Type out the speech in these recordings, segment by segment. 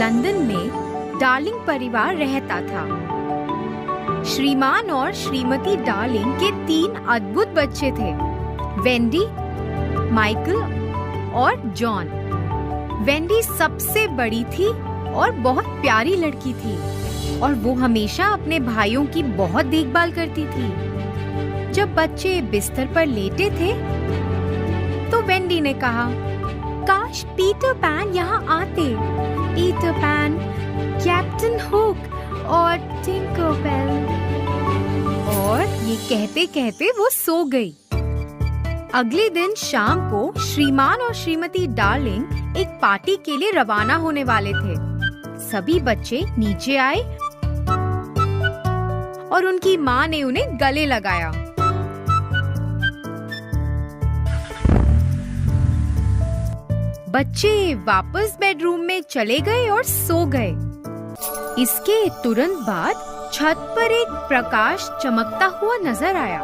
London में darling परिवार रहता था। श्रीमान और श्रीमती डार्लिंग के 3 अद्भुत बच्चे थे, वेंडी, माइकल और जॉन। वेंडी सबसे बड़ी थी और बहुत प्यारी लड़की थी और वो हमेशा अपने भाइयों की बहुत देखभाल करती थी। जब बच्चे बिस्तर पर लेटे थे तो वेंडी ने कहा, काश पीटर पैन यहाँ आते। पीटर पैन, कैप्टन हुक और टिंकरबेल। और ये कहते कहते वो सो गई। अगले दिन शाम को श्रीमान और श्रीमती डार्लिंग एक पार्टी के लिए रवाना होने वाले थे। सभी बच्चे नीचे आए और उनकी माँ ने उन्हें गले लगाया। बच्चे वापस बेडरूम में चले गए और सो गए। इसके तुरंत बाद छत पर एक प्रकाश चमकता हुआ नजर आया।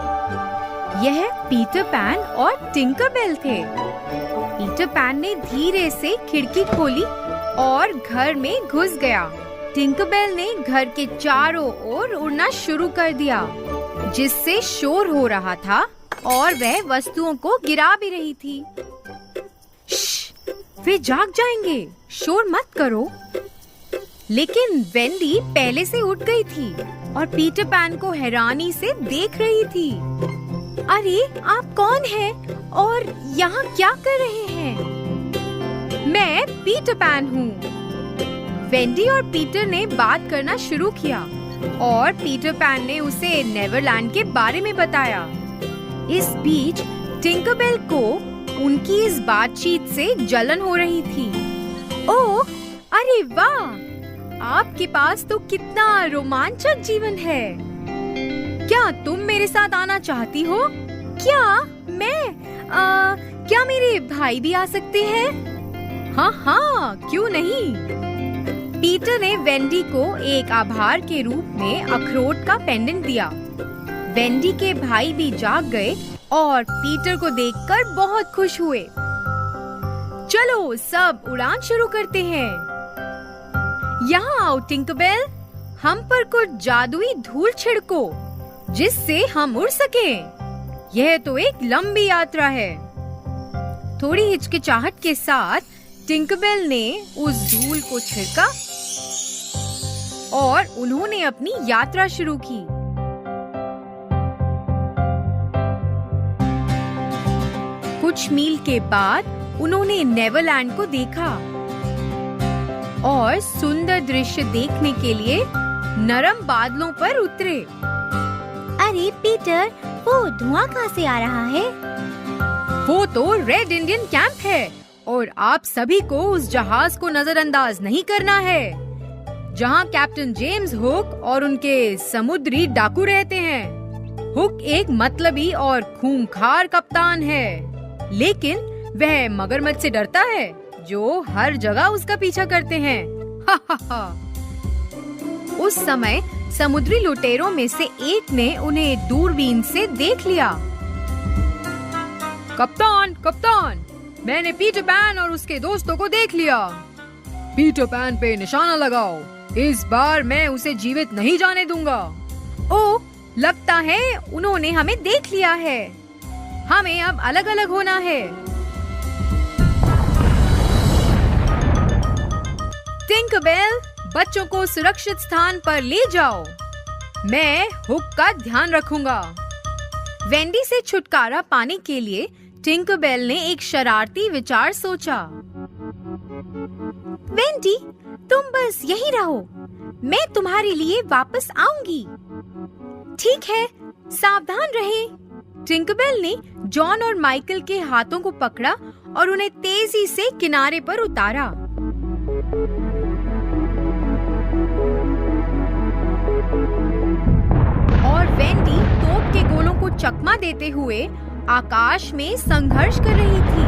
यह पीटर पैन और टिंकरबेल थे। पीटर पैन ने धीरे से खिड़की खोली और घर में घुस गया। टिंकरबेल ने घर के चारों ओर उड़ना शुरू कर दिया, जिससे शोर हो रहा था और वह वस्तुओं को गिरा भी रही थी। वे जाग जाएंगे, शोर मत करो। लेकिन वेंडी पहले से उठ गई थी और पीटर पैन को हैरानी से देख रही थी। अरे, आप कौन हैं और यहाँ क्या कर रहे हैं? मैं पीटर पैन हूँ। वेंडी और पीटर ने बात करना शुरू किया और पीटर पैन ने उसे नेवरलैंड के बारे में बताया। इस बीच टिंकरबेल को उनकी इस बातचीत से जलन हो रही थी। ओह, अरे वाह! आपके पास तो कितना रोमांचक जीवन है। क्या तुम मेरे साथ आना चाहती हो? क्या मेरे भाई भी आ सकते हैं? हाँ, क्यों नहीं? पीटर ने वेंडी को एक आभार के रूप में अखरोट का पेंडेंट दिया। वेंडी के भाई भी जाग गए और पीटर को देखकर बहुत खुश हुए। चलो सब उड़ान शुरू करते हैं। यहाँ आओ टिंकरबेल, हम पर कुछ जादुई धूल छिड़को जिससे हम उड़ सकें। यह तो एक लंबी यात्रा है। थोड़ी हिचकिचाहट के साथ टिंकरबेल ने उस धूल को छिड़का और उन्होंने अपनी यात्रा शुरू की। कुछ मील के बाद उन्होंने नेवरलैंड को देखा और सुंदर दृश्य देखने के लिए नरम बादलों पर उतरे। अरे पीटर, वो धुआं कहाँ से आ रहा है? वो तो रेड इंडियन कैंप है और आप सभी को उस जहाज को नजरअंदाज नहीं करना है जहाँ कैप्टन जेम्स हुक और उनके समुद्री डाकू रहते हैं। हुक एक मतलबी और खूंखार कप्तान है, लेकिन वह मगरमच्छ से डरता है जो हर जगह उसका पीछा करते हैं। उस समय समुद्री लुटेरों में से एक ने उन्हें दूरबीन से देख लिया। कप्तान, मैंने पीटर पैन और उसके दोस्तों को देख लिया। पीटर पैन पे निशाना लगाओ, इस बार मैं उसे जीवित नहीं जाने दूंगा। ओह, लगता है उन्होंने हमें देख लिया है। हमें अब अलग अलग होना है। टिंकरबेल, बच्चों को सुरक्षित स्थान पर ले जाओ। मैं हुक का ध्यान रखूंगा। वेंडी से छुटकारा पाने के लिए टिंकरबेल ने एक शरारती विचार सोचा। वेंडी, तुम बस यहीं रहो, मैं तुम्हारे लिए वापस आऊंगी। ठीक है, सावधान रहे। टिंकरबेल ने जॉन और माइकल के हाथों को पकड़ा और उन्हें तेजी से किनारे पर उतारा। और वेंडी तोप के गोलों को चकमा देते हुए आकाश में संघर्ष कर रही थी।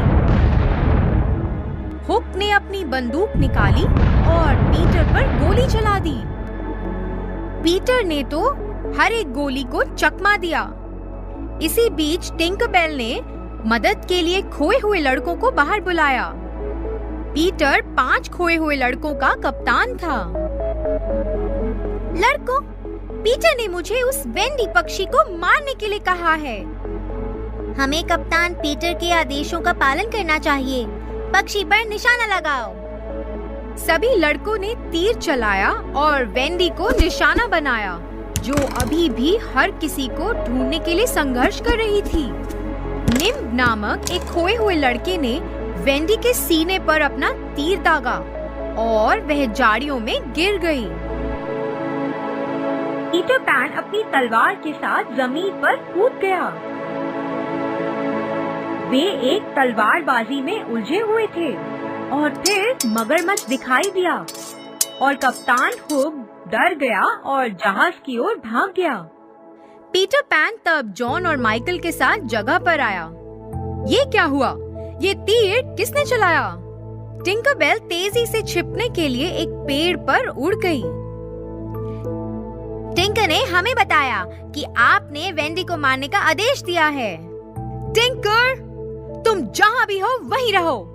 हुक ने अपनी बंदूक निकाली और पीटर पर गोली चला दी। पीटर ने तो हर एक गोली को चकमा दिया। इसी बीच टिंकरबेल ने मदद के लिए खोए हुए लड़कों को बाहर बुलाया। पीटर 5 खोए हुए लड़कों का कप्तान था। लड़कों, पीटर ने मुझे उस वेंडी पक्षी को मारने के लिए कहा है। हमें कप्तान पीटर के आदेशों का पालन करना चाहिए। पक्षी पर निशाना लगाओ। सभी लड़कों ने तीर चलाया और वेंडी को निशाना बनाया, जो अभी भी हर किसी को ढूंढने के लिए संघर्ष कर रही थी। निम्ब नामक एक खोए हुए लड़के ने वेंडी के सीने पर अपना तीर दागा और वह झाड़ियों में गिर गई। पीटर पैन अपनी तलवार के साथ जमीन पर कूद गया। वे एक तलवारबाजी में उलझे हुए थे और फिर मगरमच्छ दिखाई दिया और कप्तान हुक डर गया और जहाज की ओर भाग गया। पीटर पैन तब जॉन और माइकल के साथ जगह पर आया। ये क्या हुआ? ये तीर किसने चलाया? टिंकरबेल तेजी से छिपने के लिए एक पेड़ पर उड़ गई। टिंकर ने हमें बताया कि आपने वेंडी को मारने का आदेश दिया है। टिंकर, तुम जहाँ भी हो वहीं रहो।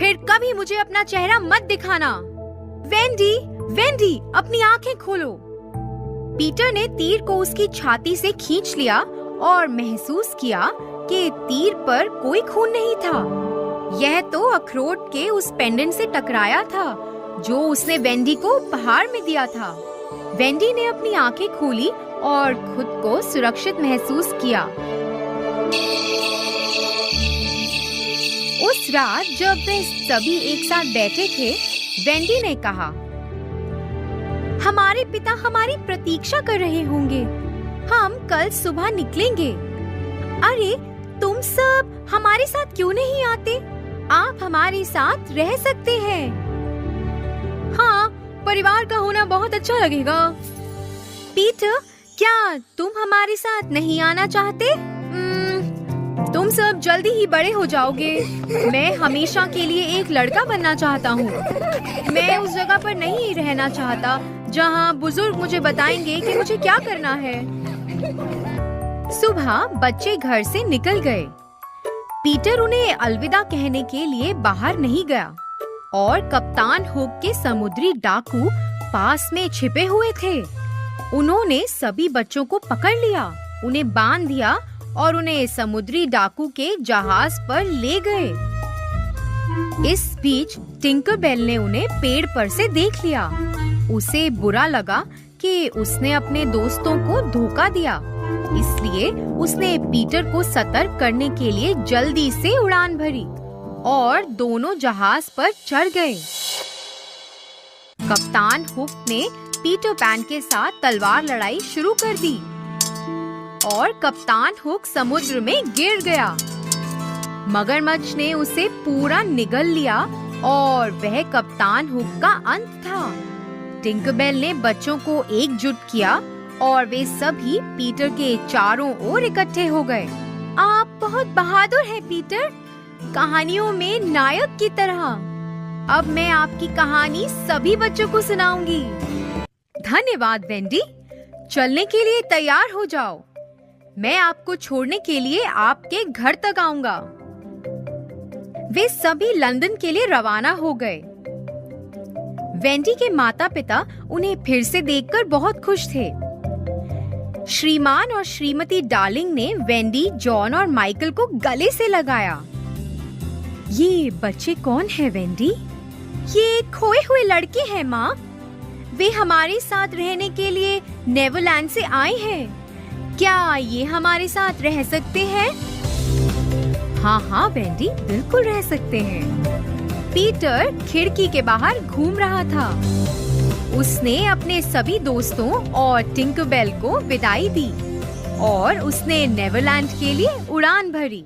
फिर कभी मुझे अपना चेहरा मत दिखाना। वेंडी, वेंडी, अपनी आंखें खोलो। पीटर ने तीर को उसकी छाती से खींच लिया और महसूस किया कि तीर पर कोई खून नहीं था। यह तो अखरोट के उस पेंडेंट से टकराया था जो उसने वेंडी को उपहार में दिया था। वेंडी ने अपनी आंखें खोली और खुद को सुरक्षित महसूस किया। उस रात जब वे सभी एक साथ बैठे थे, वेंडी ने कहा, हमारे पिता हमारी प्रतीक्षा कर रहे होंगे। हम कल सुबह निकलेंगे। अरे, तुम सब हमारे साथ क्यों नहीं आते? आप हमारे साथ रह सकते हैं। हाँ, परिवार का होना बहुत अच्छा लगेगा। पीटर, क्या तुम हमारे साथ नहीं आना चाहते? तुम सब जल्दी ही बड़े हो जाओगे। मैं हमेशा के लिए एक लड़का बनना चाहता हूँ। मैं उस जगह पर नहीं रहना चाहता जहाँ बुजुर्ग मुझे बताएंगे कि मुझे क्या करना है। सुबह बच्चे घर से निकल गए। पीटर उन्हें अलविदा कहने के लिए बाहर नहीं गया और कप्तान हुक के समुद्री डाकू पास में छिपे हुए थे। उन्होंने सभी बच्चों को पकड़ लिया, उन्हें बांध दिया और उन्हें समुद्री डाकू के जहाज पर ले गए। इस बीच टिंकरबेल ने उन्हें पेड़ पर से देख लिया। उसे बुरा लगा कि उसने अपने दोस्तों को धोखा दिया, इसलिए उसने पीटर को सतर्क करने के लिए जल्दी से उड़ान भरी और दोनों जहाज पर चढ़ गए। कप्तान हुक ने पीटर पैन के साथ तलवार लड़ाई शुरू कर दी और कप्तान हुक समुद्र में गिर गया। मगरमच्छ ने उसे पूरा निगल लिया और वह कप्तान हुक का अंत था। टिंकरबेल ने बच्चों को एकजुट किया और वे सभी पीटर के चारों ओर इकट्ठे हो गए। आप बहुत बहादुर हैं पीटर, कहानियों में नायक की तरह। अब मैं आपकी कहानी सभी बच्चों को सुनाऊंगी। धन्यवाद वेंडी, चलने के लिए तैयार हो जाओ। मैं आपको छोड़ने के लिए आपके घर तक आऊंगा। वे सभी लंदन के लिए रवाना हो गए। वेंडी के माता-पिता उन्हें फिर से देखकर बहुत खुश थे। श्रीमान और श्रीमती डार्लिंग ने वेंडी, जॉन और माइकल को गले से लगाया। ये बच्चे कौन हैं वेंडी? ये खोए हुए लड़के हैं माँ। वे हमारे साथ रहने के लिए नेवरलैंड से आए हैं। क्या ये हमारे साथ रह सकते हैं? हाँ हाँ वेंडी, बिल्कुल रह सकते हैं। पीटर खिड़की के बाहर घूम रहा था। उसने अपने सभी दोस्तों और टिंकरबेल को विदाई दी और उसने नेवरलैंड के लिए उड़ान भरी।